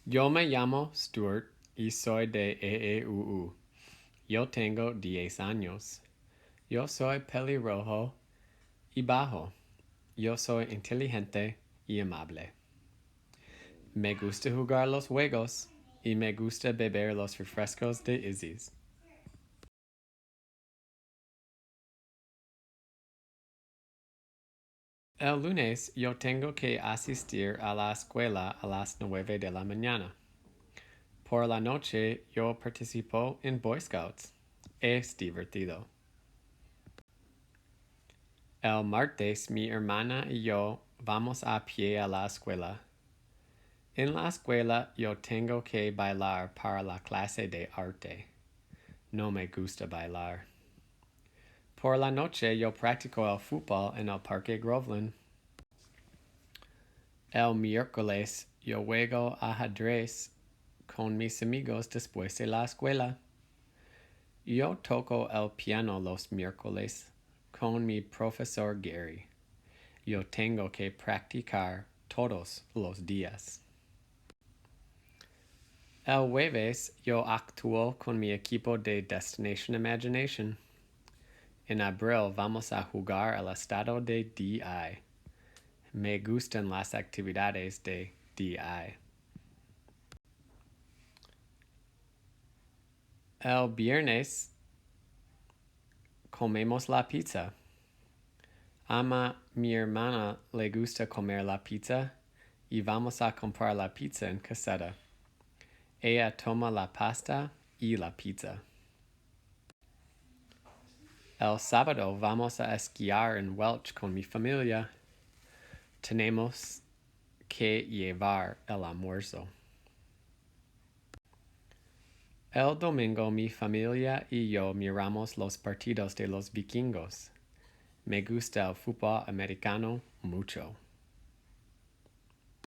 Yo me llamo Stuart y soy de EEUU. Yo tengo 10 años. Yo soy pelirrojo y bajo. Yo soy inteligente y amable. Me gusta jugar los juegos y me gusta beber los refrescos de Izzy's. El lunes yo tengo que asistir a la escuela a las 9 de la mañana. Por la noche yo participo en Boy Scouts. Es divertido. El martes mi hermana y yo vamos a pie a la escuela. En la escuela yo tengo que bailar para la clase de arte. No me gusta bailar. Por la noche yo practico el fútbol en el Parque Groveland. El miércoles yo juego ajedrez con mis amigos después de la escuela. Yo toco el piano los miércoles con mi profesor Gary. Yo tengo que practicar todos los días. El jueves yo actúo con mi equipo de Destination Imagination. En abril vamos a jugar al estado de DI. Me gustan las actividades de DI. El viernes comemos la pizza. Mi hermana le gusta comer la pizza y vamos a comprar la pizza en caseta. Ella toma la pasta y la pizza. El sábado vamos a esquiar en Welch con mi familia. Tenemos que llevar el almuerzo. El domingo mi familia y yo miramos los partidos de los vikingos. Me gusta el fútbol americano mucho.